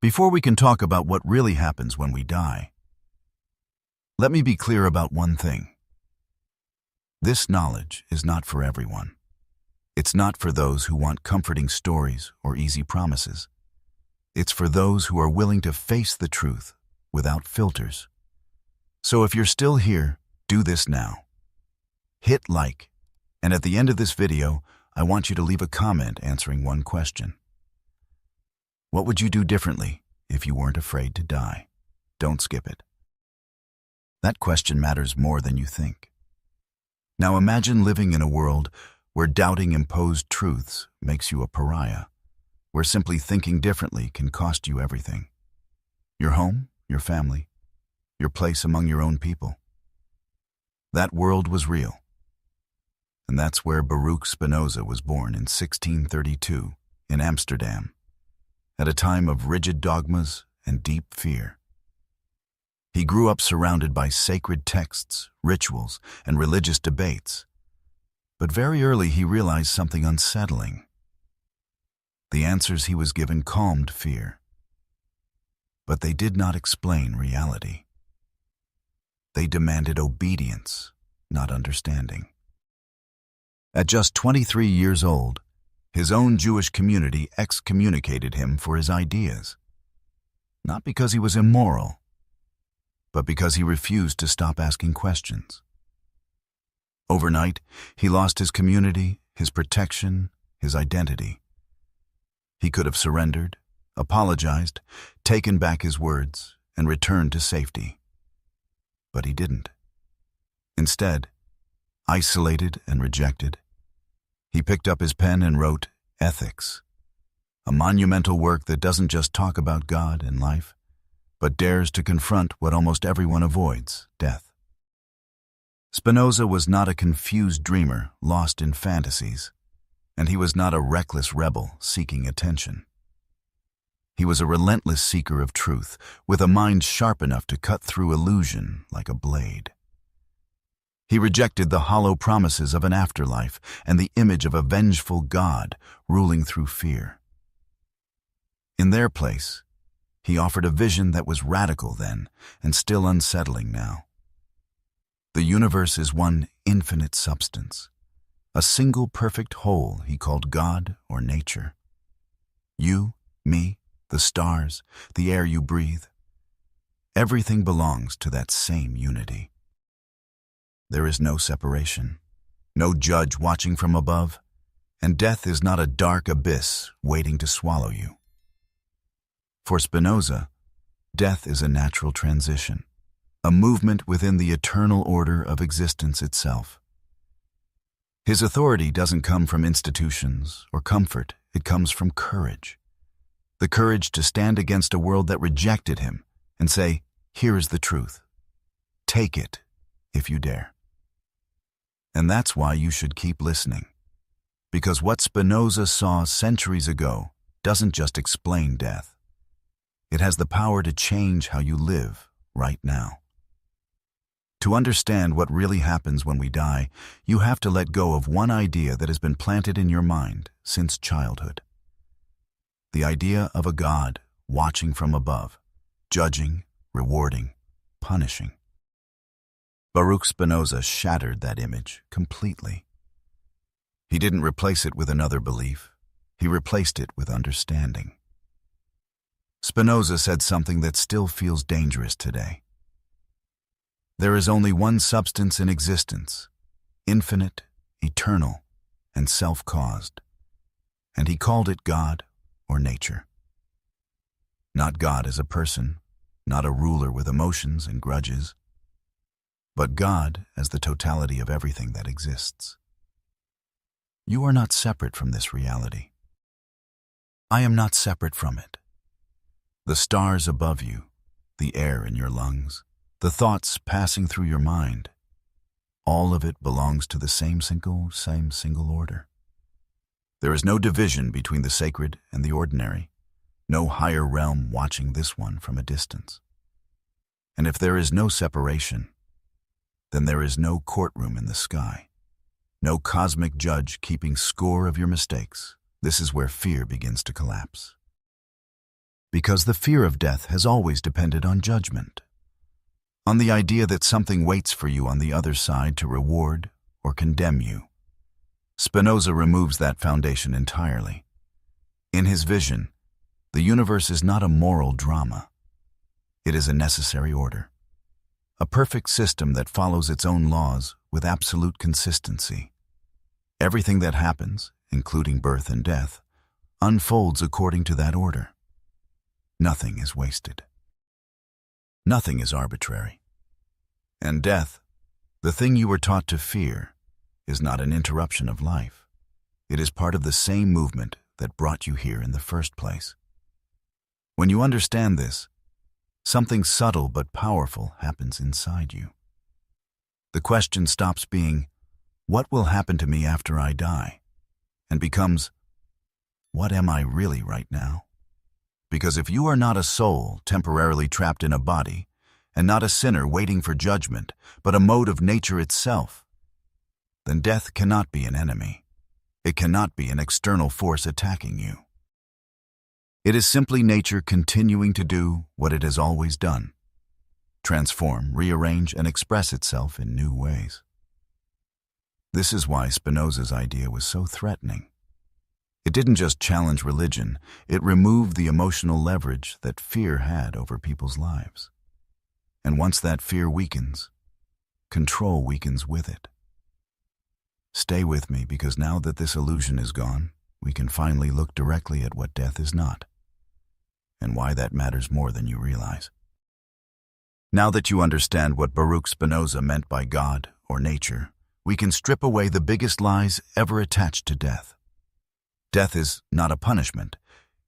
Before we can talk about what really happens when we die, let me be clear about one thing. This knowledge is not for everyone. It's not for those who want comforting stories or easy promises. It's for those who are willing to face the truth without filters. So if you're still here, do this now. Hit like, and at the end of this video, I want you to leave a comment answering one question. What would you do differently if you weren't afraid to die? Don't skip it. That question matters more than you think. Now imagine living in a world where doubting imposed truths makes you a pariah, where simply thinking differently can cost you everything. Your home, your family, your place among your own people. That world was real. And that's where Baruch Spinoza was born in 1632 in Amsterdam, at a time of rigid dogmas and deep fear. He grew up surrounded by sacred texts, rituals, and religious debates. But very early he realized something unsettling. The answers he was given calmed fear, but they did not explain reality. They demanded obedience, not understanding. At just 23 years old, his own Jewish community excommunicated him for his ideas. Not because he was immoral, but because he refused to stop asking questions. Overnight, he lost his community, his protection, his identity. He could have surrendered, apologized, taken back his words, and returned to safety. But he didn't. Instead, isolated and rejected, he picked up his pen and wrote Ethics, a monumental work that doesn't just talk about God and life, but dares to confront what almost everyone avoids, death. Spinoza was not a confused dreamer lost in fantasies, and he was not a reckless rebel seeking attention. He was a relentless seeker of truth, with a mind sharp enough to cut through illusion like a blade. He rejected the hollow promises of an afterlife and the image of a vengeful God ruling through fear. In their place, he offered a vision that was radical then and still unsettling now. The universe is one infinite substance, a single perfect whole he called God or nature. You, me, the stars, the air you breathe, everything belongs to that same unity. There is no separation, no judge watching from above, and death is not a dark abyss waiting to swallow you. For Spinoza, death is a natural transition, a movement within the eternal order of existence itself. His authority doesn't come from institutions or comfort, it comes from courage. The courage to stand against a world that rejected him and say, here is the truth. Take it, if you dare. And that's why you should keep listening. Because what Spinoza saw centuries ago doesn't just explain death. It has the power to change how you live right now. To understand what really happens when we die, you have to let go of one idea that has been planted in your mind since childhood. The idea of a God watching from above, judging, rewarding, punishing. Baruch Spinoza shattered that image completely. He didn't replace it with another belief. He replaced it with understanding. Spinoza said something that still feels dangerous today. There is only one substance in existence, infinite, eternal, and self-caused, and he called it God or nature. Not God as a person, not a ruler with emotions and grudges, but God as the totality of everything that exists. You are not separate from this reality. I am not separate from it. The stars above you, the air in your lungs, the thoughts passing through your mind, all of it belongs to the same single order. There is no division between the sacred and the ordinary, no higher realm watching this one from a distance. And if there is no separation, then there is no courtroom in the sky, no cosmic judge keeping score of your mistakes. This is where fear begins to collapse. Because the fear of death has always depended on judgment, on the idea that something waits for you on the other side to reward or condemn you. Spinoza removes that foundation entirely. In his vision, the universe is not a moral drama. It is a necessary order, a perfect system that follows its own laws with absolute consistency. Everything that happens, including birth and death, unfolds according to that order. Nothing is wasted. Nothing is arbitrary. And death, the thing you were taught to fear, is not an interruption of life. It is part of the same movement that brought you here in the first place. When you understand this, something subtle but powerful happens inside you. The question stops being, "What will happen to me after I die?" and becomes, "What am I really right now?" Because if you are not a soul temporarily trapped in a body, and not a sinner waiting for judgment, but a mode of nature itself, then death cannot be an enemy. It cannot be an external force attacking you. It is simply nature continuing to do what it has always done: transform, rearrange, and express itself in new ways. This is why Spinoza's idea was so threatening. It didn't just challenge religion, it removed the emotional leverage that fear had over people's lives. And once that fear weakens, control weakens with it. Stay with me, because now that this illusion is gone, we can finally look directly at what death is not, and why that matters more than you realize. Now that you understand what Baruch Spinoza meant by God or nature, we can strip away the biggest lies ever attached to death. Death is not a punishment.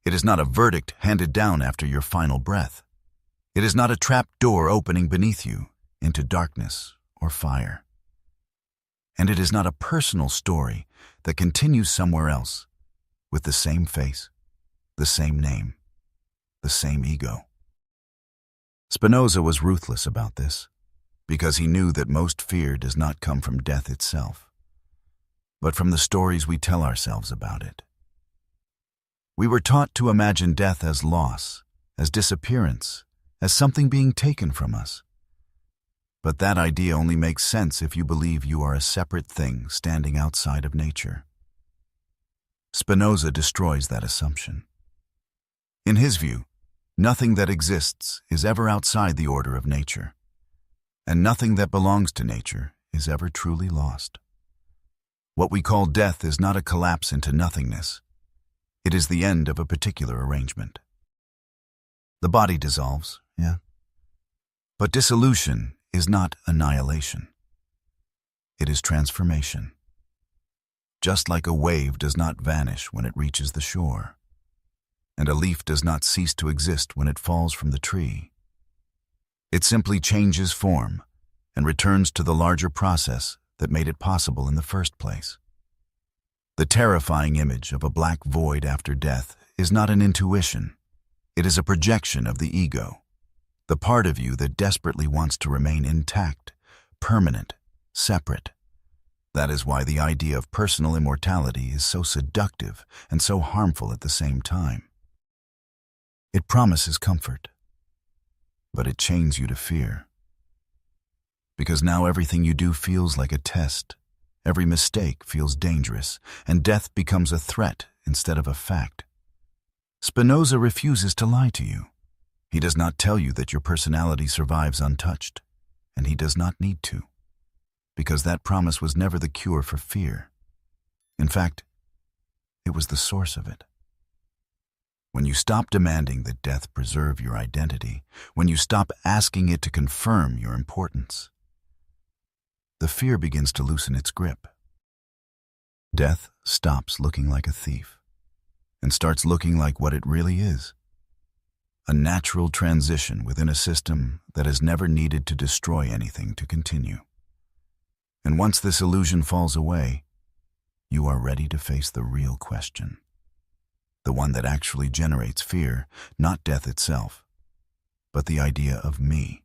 It is not a verdict handed down after your final breath. It is not a trapped door opening beneath you into darkness or fire. And it is not a personal story that continues somewhere else with the same face, the same name, the same ego. Spinoza was ruthless about this, because he knew that most fear does not come from death itself, but from the stories we tell ourselves about it. We were taught to imagine death as loss, as disappearance, as something being taken from us. But that idea only makes sense if you believe you are a separate thing standing outside of nature. Spinoza destroys that assumption. In his view, nothing that exists is ever outside the order of nature, and nothing that belongs to nature is ever truly lost. What we call death is not a collapse into nothingness. It is the end of a particular arrangement. The body dissolves, yeah. But dissolution is not annihilation. It is transformation. Just like a wave does not vanish when it reaches the shore, and a leaf does not cease to exist when it falls from the tree. It simply changes form and returns to the larger process that made it possible in the first place. The terrifying image of a black void after death is not an intuition. It is a projection of the ego, the part of you that desperately wants to remain intact, permanent, separate. That is why the idea of personal immortality is so seductive and so harmful at the same time. It promises comfort, but it chains you to fear. Because now everything you do feels like a test. Every mistake feels dangerous, and death becomes a threat instead of a fact. Spinoza refuses to lie to you. He does not tell you that your personality survives untouched, and he does not need to, because that promise was never the cure for fear. In fact, it was the source of it. When you stop demanding that death preserve your identity, when you stop asking it to confirm your importance, the fear begins to loosen its grip. Death stops looking like a thief and starts looking like what it really is: a natural transition within a system that has never needed to destroy anything to continue. And once this illusion falls away, you are ready to face the real question, the one that actually generates fear, not death itself, but the idea of me.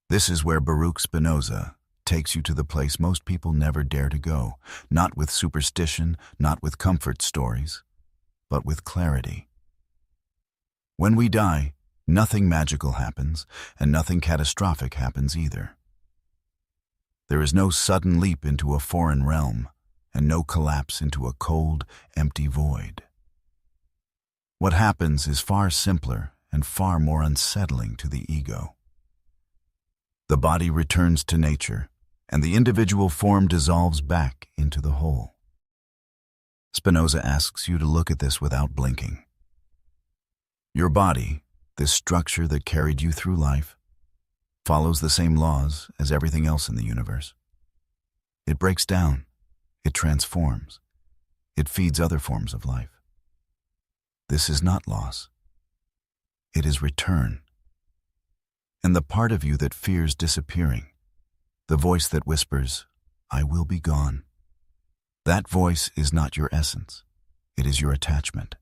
This is where Baruch Spinoza takes you to the place most people never dare to go, not with superstition, not with comfort stories, but with clarity. When we die, nothing magical happens, and nothing catastrophic happens either. There is no sudden leap into a foreign realm, and no collapse into a cold, empty void. What happens is far simpler and far more unsettling to the ego. The body returns to nature, and the individual form dissolves back into the whole. Spinoza asks you to look at this without blinking. Your body, this structure that carried you through life, follows the same laws as everything else in the universe. It breaks down, it transforms, it feeds other forms of life. This is not loss. It is return. And the part of you that fears disappearing, the voice that whispers, "I will be gone," that voice is not your essence. It is your attachment.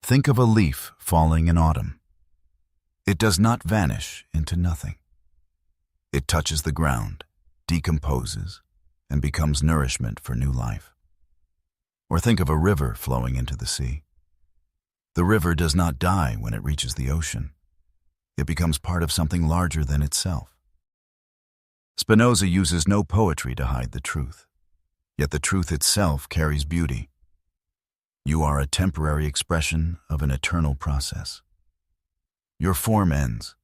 Think of a leaf falling in autumn. It does not vanish into nothing. It touches the ground, decomposes, and becomes nourishment for new life. Or think of a river flowing into the sea. The river does not die when it reaches the ocean. It becomes part of something larger than itself. Spinoza uses no poetry to hide the truth, yet the truth itself carries beauty. You are a temporary expression of an eternal process. Your form ends,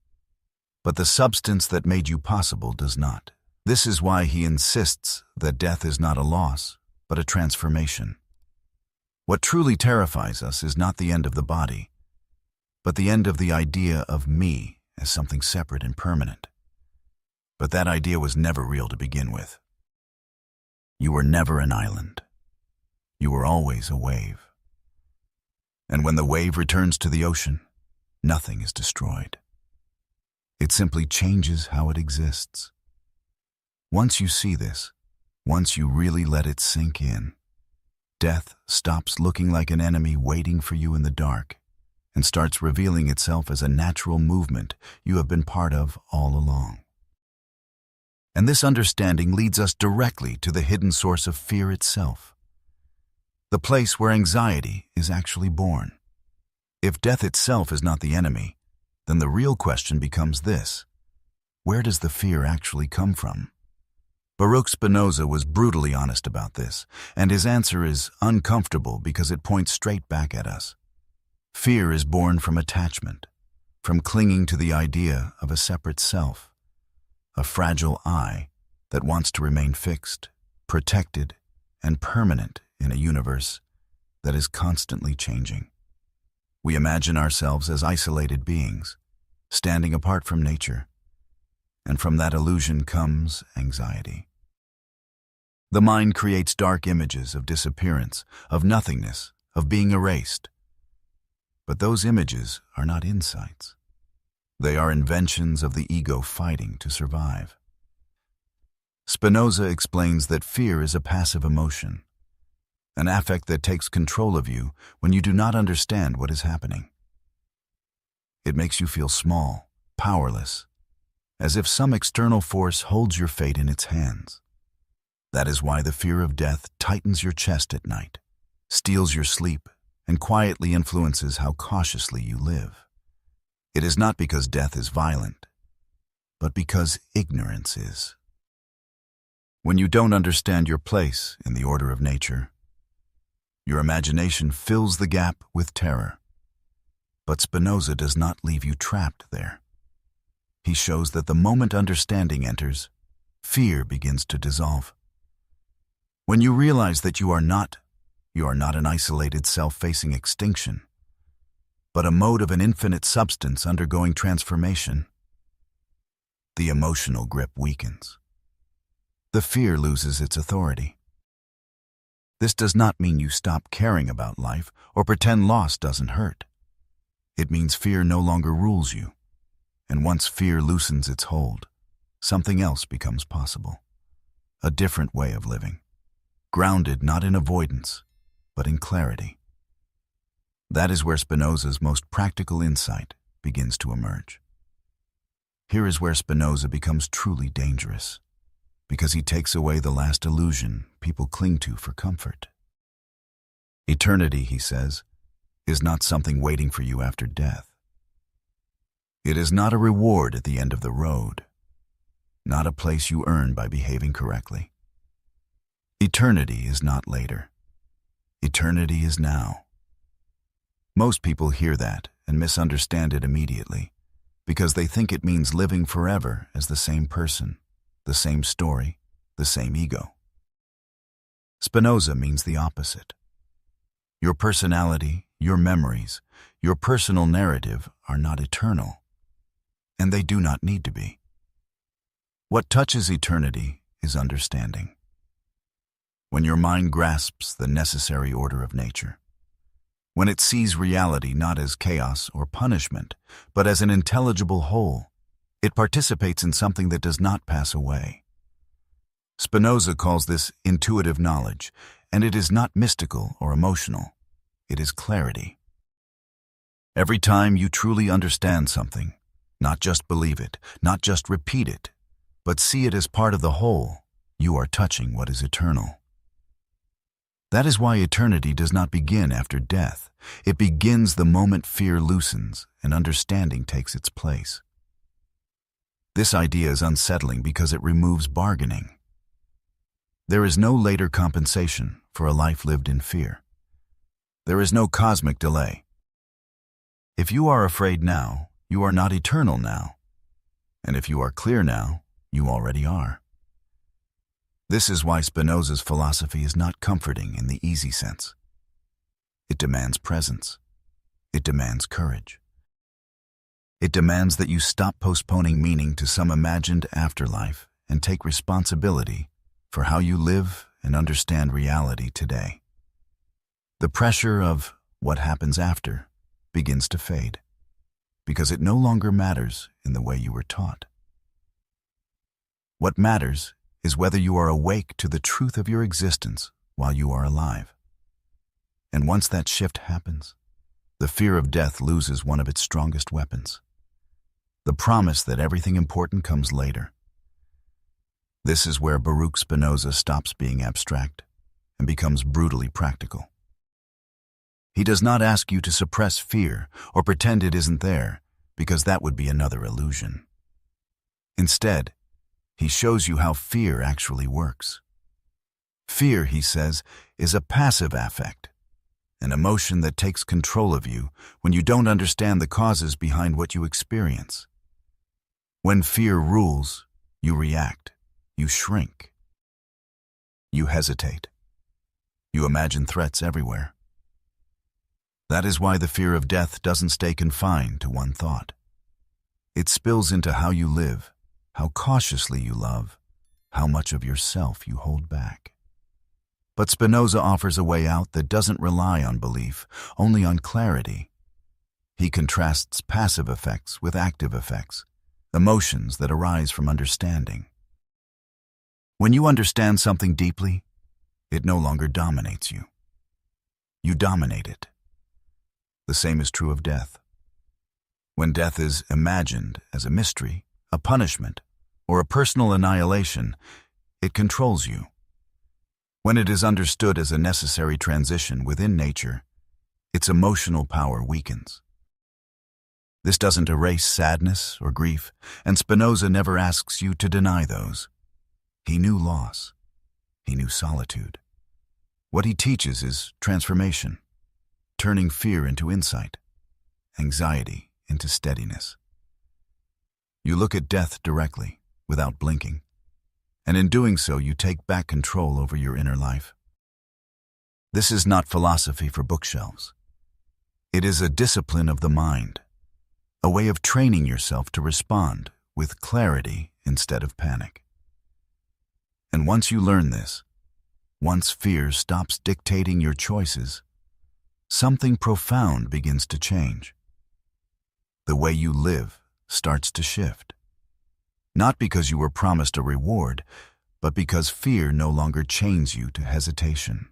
but the substance that made you possible does not. This is why he insists that death is not a loss, but a transformation. What truly terrifies us is not the end of the body, but the end of the idea of me as something separate and permanent. But that idea was never real to begin with. You were never an island. You were always a wave. And when the wave returns to the ocean, nothing is destroyed. It simply changes how it exists. Once you see this, once you really let it sink in, death stops looking like an enemy waiting for you in the dark and starts revealing itself as a natural movement you have been part of all along. And this understanding leads us directly to the hidden source of fear itself, the place where anxiety is actually born. If death itself is not the enemy, then the real question becomes this: where does the fear actually come from? Baruch Spinoza was brutally honest about this, and his answer is uncomfortable because it points straight back at us. Fear is born from attachment, from clinging to the idea of a separate self, a fragile I that wants to remain fixed, protected, and permanent in a universe that is constantly changing. We imagine ourselves as isolated beings, standing apart from nature, and from that illusion comes anxiety. The mind creates dark images of disappearance, of nothingness, of being erased. But those images are not insights. They are inventions of the ego fighting to survive. Spinoza explains that fear is a passive emotion, an affect that takes control of you when you do not understand what is happening. It makes you feel small, powerless, as if some external force holds your fate in its hands. That is why the fear of death tightens your chest at night, steals your sleep, and quietly influences how cautiously you live. It is not because death is violent, but because ignorance is. When you don't understand your place in the order of nature, your imagination fills the gap with terror. But Spinoza does not leave you trapped there. He shows that the moment understanding enters, fear begins to dissolve. When you realize that you are not an isolated self facing extinction, but a mode of an infinite substance undergoing transformation, the emotional grip weakens. The fear loses its authority. This does not mean you stop caring about life or pretend loss doesn't hurt. It means fear no longer rules you, and once fear loosens its hold, something else becomes possible. A different way of living, grounded not in avoidance, but in clarity. That is where Spinoza's most practical insight begins to emerge. Here is where Spinoza becomes truly dangerous, because he takes away the last illusion people cling to for comfort. Eternity, he says, is not something waiting for you after death. It is not a reward at the end of the road, not a place you earn by behaving correctly. Eternity is not later. Eternity is now. Most people hear that and misunderstand it immediately because they think it means living forever as the same person, the same story, the same ego. Spinoza means the opposite. Your personality, your memories, your personal narrative are not eternal, and they do not need to be. What touches eternity is understanding. When your mind grasps the necessary order of nature, when it sees reality not as chaos or punishment, but as an intelligible whole, it participates in something that does not pass away. Spinoza calls this intuitive knowledge, and it is not mystical or emotional. It is clarity. Every time you truly understand something, not just believe it, not just repeat it, but see it as part of the whole, you are touching what is eternal. That is why eternity does not begin after death. It begins the moment fear loosens and understanding takes its place. This idea is unsettling because it removes bargaining. There is no later compensation for a life lived in fear. There is no cosmic delay. If you are afraid now, you are not eternal now. And if you are clear now, you already are. This is why Spinoza's philosophy is not comforting in the easy sense. It demands presence. It demands courage. It demands that you stop postponing meaning to some imagined afterlife and take responsibility for how you live and understand reality today. The pressure of what happens after begins to fade because it no longer matters in the way you were taught. What matters is whether you are awake to the truth of your existence while you are alive. And once that shift happens, the fear of death loses one of its strongest weapons, the promise that everything important comes later. This is where Baruch Spinoza stops being abstract and becomes brutally practical. He does not ask you to suppress fear or pretend it isn't there, because that would be another illusion. Instead, he shows you how fear actually works. Fear, he says, is a passive affect, an emotion that takes control of you when you don't understand the causes behind what you experience. When fear rules, you react, you shrink, you hesitate, you imagine threats everywhere. That is why the fear of death doesn't stay confined to one thought. It spills into how you live, how cautiously you love, how much of yourself you hold back. But Spinoza offers a way out that doesn't rely on belief, only on clarity. He contrasts passive effects with active effects, emotions that arise from understanding. When you understand something deeply, it no longer dominates you. You dominate it. The same is true of death. When death is imagined as a mystery, a punishment, or a personal annihilation, it controls you. When it is understood as a necessary transition within nature, its emotional power weakens. This doesn't erase sadness or grief, and Spinoza never asks you to deny those. He knew loss. He knew solitude. What he teaches is transformation, turning fear into insight, anxiety into steadiness. You look at death directly, without blinking, and in doing so you take back control over your inner life. This is not philosophy for bookshelves. It is a discipline of the mind, a way of training yourself to respond with clarity instead of panic. And once you learn this, once fear stops dictating your choices, something profound begins to change. The way you live starts to shift. Not because you were promised a reward, but because fear no longer chains you to hesitation.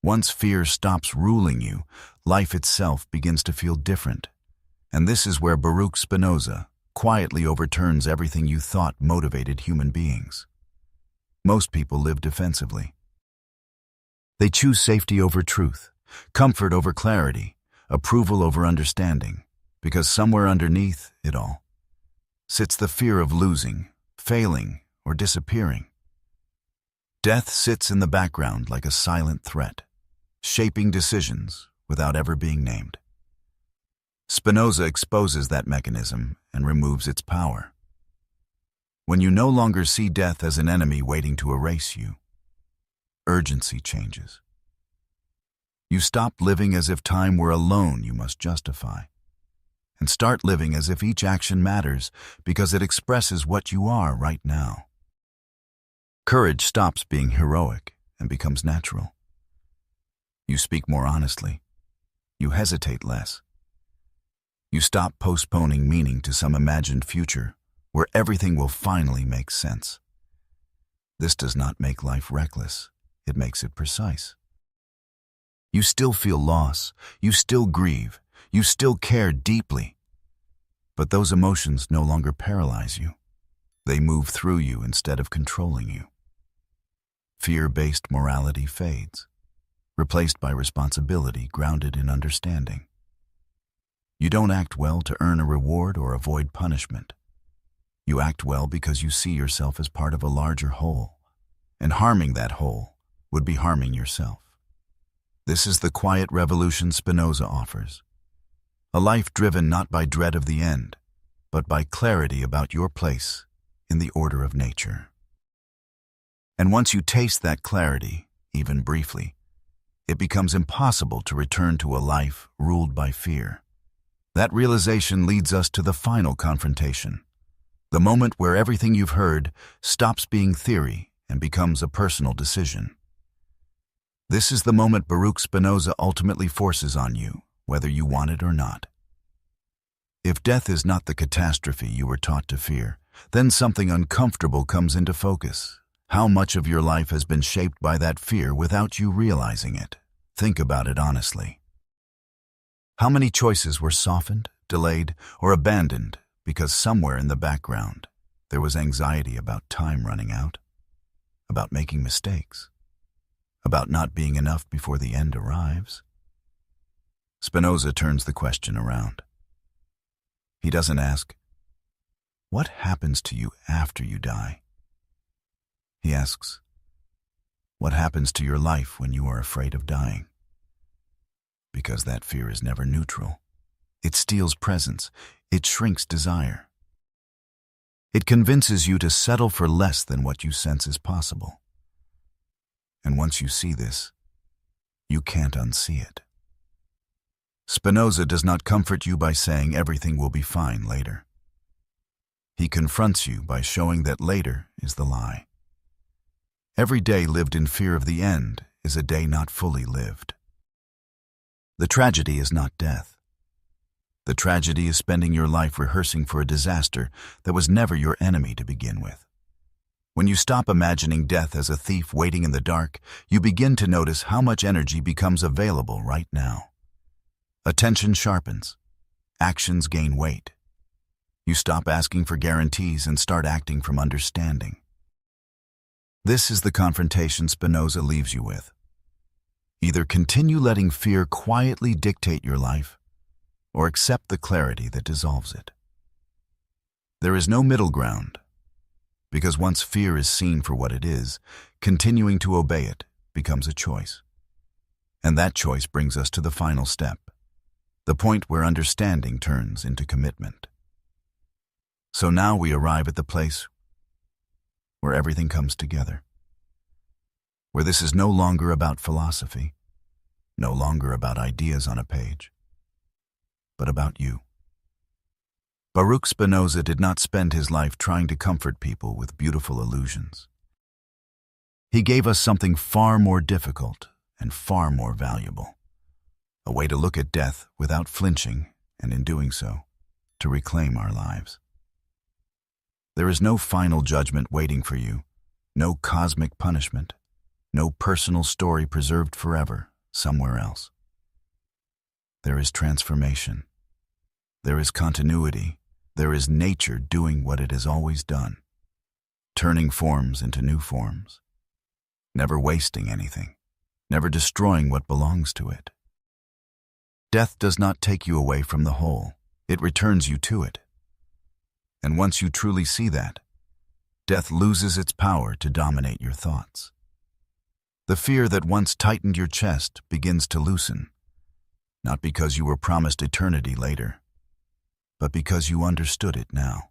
Once fear stops ruling you, life itself begins to feel different. And this is where Baruch Spinoza quietly overturns everything you thought motivated human beings. Most people live defensively. They choose safety over truth, comfort over clarity, approval over understanding, because somewhere underneath it all sits the fear of losing, failing, or disappearing. Death sits in the background like a silent threat, shaping decisions without ever being named. Spinoza exposes that mechanism and removes its power. When you no longer see death as an enemy waiting to erase you, urgency changes. You stop living as if time were a loan you must justify, and start living as if each action matters because it expresses what you are right now. Courage stops being heroic and becomes natural. You speak more honestly. You hesitate less. You stop postponing meaning to some imagined future where everything will finally make sense. This does not make life reckless. It makes it precise. You still feel loss. You still grieve. You still care deeply. But those emotions no longer paralyze you. They move through you instead of controlling you. Fear-based morality fades, replaced by responsibility grounded in understanding. You don't act well to earn a reward or avoid punishment. You act well because you see yourself as part of a larger whole, and harming that whole would be harming yourself. This is the quiet revolution Spinoza offers. A life driven not by dread of the end, but by clarity about your place in the order of nature. And once you taste that clarity, even briefly, it becomes impossible to return to a life ruled by fear. That realization leads us to the final confrontation, the moment where everything you've heard stops being theory and becomes a personal decision. This is the moment Baruch Spinoza ultimately forces on you, whether you want it or not. If death is not the catastrophe you were taught to fear, then something uncomfortable comes into focus. How much of your life has been shaped by that fear without you realizing it? Think about it honestly. How many choices were softened, delayed, or abandoned because somewhere in the background there was anxiety about time running out, about making mistakes, about not being enough before the end arrives? Spinoza turns the question around. He doesn't ask, what happens to you after you die? He asks, what happens to your life when you are afraid of dying? Because that fear is never neutral. It steals presence. It shrinks desire. It convinces you to settle for less than what you sense is possible. And once you see this, you can't unsee it. Spinoza does not comfort you by saying everything will be fine later. He confronts you by showing that later is the lie. Every day lived in fear of the end is a day not fully lived. The tragedy is not death. The tragedy is spending your life rehearsing for a disaster that was never your enemy to begin with. When you stop imagining death as a thief waiting in the dark, you begin to notice how much energy becomes available right now. Attention sharpens. Actions gain weight. You stop asking for guarantees and start acting from understanding. This is the confrontation Spinoza leaves you with. Either continue letting fear quietly dictate your life, or accept the clarity that dissolves it. There is no middle ground, because once fear is seen for what it is, continuing to obey it becomes a choice. And that choice brings us to the final step, the point where understanding turns into commitment. So now we arrive at the place where everything comes together, where this is no longer about philosophy, no longer about ideas on a page, but about you. Baruch Spinoza did not spend his life trying to comfort people with beautiful illusions. He gave us something far more difficult and far more valuable, a way to look at death without flinching, and in doing so, to reclaim our lives. There is no final judgment waiting for you, no cosmic punishment, no personal story preserved forever somewhere else. There is transformation. There is continuity. There is nature doing what it has always done, turning forms into new forms, never wasting anything, never destroying what belongs to it. Death does not take you away from the whole. It returns you to it. And once you truly see that, death loses its power to dominate your thoughts. The fear that once tightened your chest begins to loosen, not because you were promised eternity later, but because you understood it now.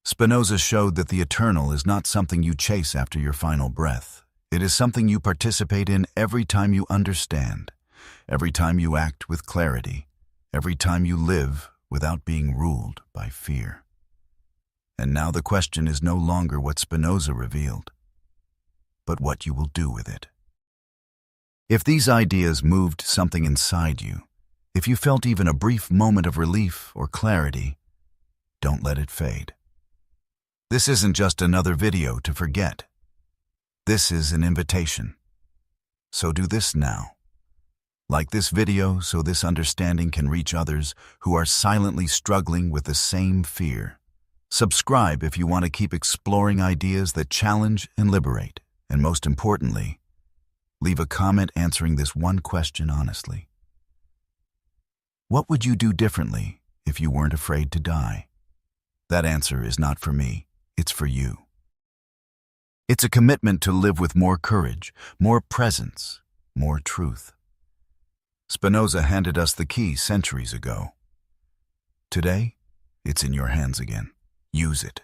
Spinoza showed that the eternal is not something you chase after your final breath. It is something you participate in every time you understand, every time you act with clarity, every time you live without being ruled by fear. And now the question is no longer what Spinoza revealed, but what you will do with it. If these ideas moved something inside you, if you felt even a brief moment of relief or clarity, don't let it fade. This isn't just another video to forget. This is an invitation. So do this now. Like this video so this understanding can reach others who are silently struggling with the same fear. Subscribe if you want to keep exploring ideas that challenge and liberate. And most importantly, leave a comment answering this one question honestly. What would you do differently if you weren't afraid to die? That answer is not for me, it's for you. It's a commitment to live with more courage, more presence, more truth. Spinoza handed us the key centuries ago. Today, it's in your hands again. Use it.